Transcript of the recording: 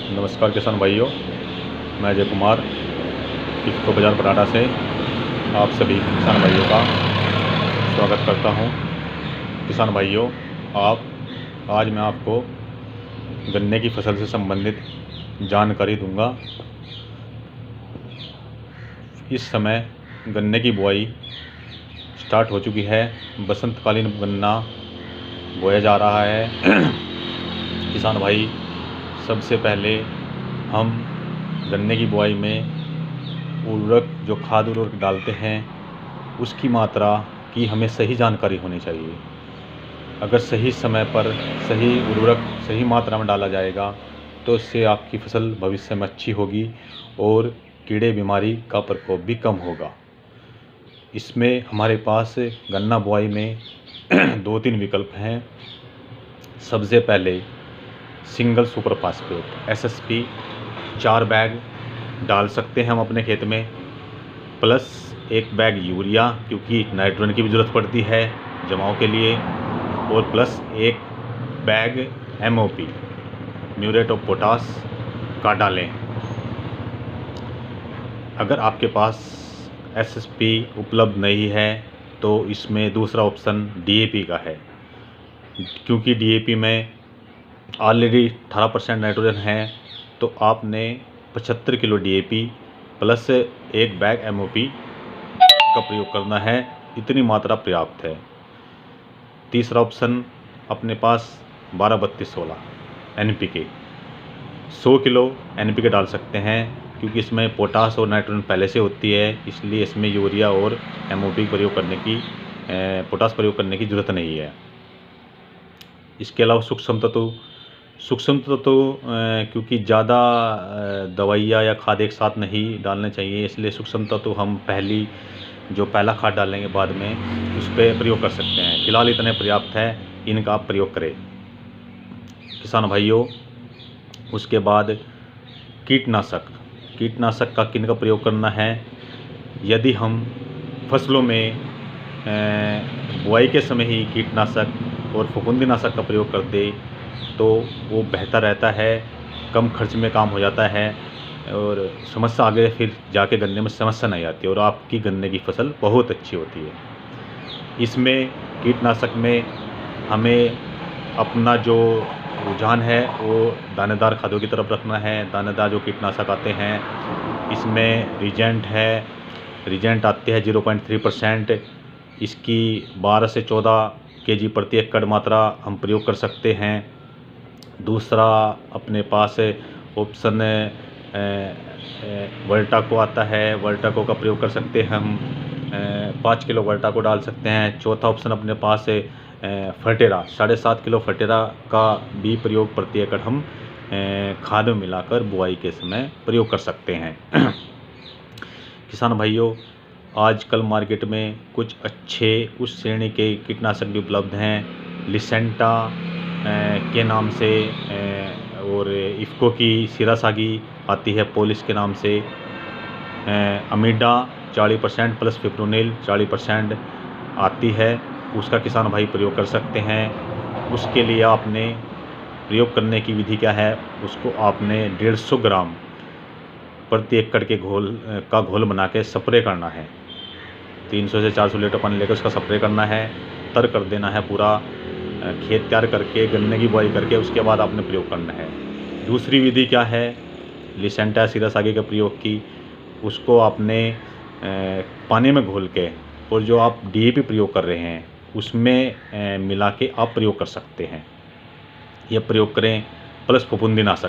नमस्कार किसान भाइयों, मैं अजय कुमार इफ्को बाज़ार बराड़ा से आप सभी किसान भाइयों का स्वागत करता हूं। किसान भाइयों, आज मैं आपको गन्ने की फसल से संबंधित जानकारी दूंगा। इस समय गन्ने की बुआई स्टार्ट हो चुकी है। बसंतकालीन गन्ना बोया जा रहा है। किसान भाई, सबसे पहले हम गन्ने की बुआई में जो खाद उर्वरक डालते हैं उसकी मात्रा की हमें सही जानकारी होनी चाहिए। अगर सही समय पर सही उर्वरक सही मात्रा में डाला जाएगा तो इससे आपकी फसल भविष्य में अच्छी होगी और कीड़े बीमारी का प्रकोप भी कम होगा। इसमें हमारे पास गन्ना बुआई में 2-3 विकल्प हैं। सबसे पहले single super phosphate SSP 4 bag डाल सकते हैं हम अपने खेत में, प्लस 1 बैग यूरिया, क्योंकि नाइट्रोजन की भी ज़रूरत पड़ती है जमाव के लिए, और plus 1 bag MOP muriate of potash का डालें। अगर आपके पास SSP उपलब्ध नहीं है तो इसमें दूसरा ऑप्शन DAP का है, क्योंकि DAP में ऑलरेडी 18% नाइट्रोजन है। तो आपने 75 kilo DAP plus 1 bag MOP का प्रयोग करना है। इतनी मात्रा पर्याप्त है। तीसरा ऑप्शन अपने पास 12-32-16 NPK 100 किलो NPK डाल सकते हैं, क्योंकि इसमें पोटास और नाइट्रोजन पहले से होती है, इसलिए इसमें यूरिया और MOP प्रयोग करने की पोटास प्रयोग करने की ज़रूरत नहीं है। इसके अलावा सूक्ष्म तत्व क्योंकि ज़्यादा दवाइयाँ या खाद एक साथ नहीं डालने चाहिए, इसलिए सूक्ष्म तत्व हम पहला खाद डालेंगे बाद में उस पर प्रयोग कर सकते हैं। फिलहाल इतने पर्याप्त है, इनका आप प्रयोग करें। किसान भाइयों, उसके बाद कीटनाशक का किन का प्रयोग करना है। यदि हम फसलों में बुआई के समय ही कीटनाशक और फफूंदीनाशक का प्रयोग कर दे तो वो बेहतर रहता है, कम खर्च में काम हो जाता है और समस्या आगे फिर जाके गन्ने में समस्या नहीं आती और आपकी गन्ने की फसल बहुत अच्छी होती है। इसमें कीटनाशक में हमें अपना जो रुझान है वो दानेदार खादों की तरफ रखना है। दानेदार जो कीटनाशक आते हैं, इसमें रीजेंट आते हैं 0.3%। इसकी 12 से 14 kg प्रति एकड़ मात्रा हम प्रयोग कर सकते हैं। दूसरा अपने पास ऑप्शन वर्टाको आता है, वर्टाको का प्रयोग कर सकते हैं हम, 5 किलो वर्टाको डाल सकते हैं। चौथा ऑप्शन अपने पास फटेरा 7.5 किलो फटेरा का भी प्रयोग प्रति एकड़ हम खाद में मिलाकर बुआई के समय प्रयोग कर सकते हैं। किसान भाइयों, आजकल मार्केट में कुछ अच्छे उस श्रेणी के कीटनाशक भी उपलब्ध हैं। लिसेंटा के नाम से और इफ्को की सिरासागी आती है पॉलिश के नाम से। अमीडा 40% प्लस फिप्रोनिल 40% आती है, उसका किसान भाई प्रयोग कर सकते हैं। उसके लिए आपने प्रयोग करने की विधि क्या है, उसको आपने 150 ग्राम प्रति एकड़ के घोल बना के स्प्रे करना है। 300 से 400 लीटर पानी लेकर उसका स्प्रे करना है, तर कर देना है पूरा खेत तैयार करके गन्ने की बुआई करके, उसके बाद आपने प्रयोग करना है। दूसरी विधि क्या है, लिसेंटा सिरासागी के प्रयोग की, उसको आपने पानी में घोल के और जो आप DAP प्रयोग कर रहे हैं उसमें मिला के आप प्रयोग कर सकते हैं। यह प्रयोग करें, प्लस फफूंदीनाशक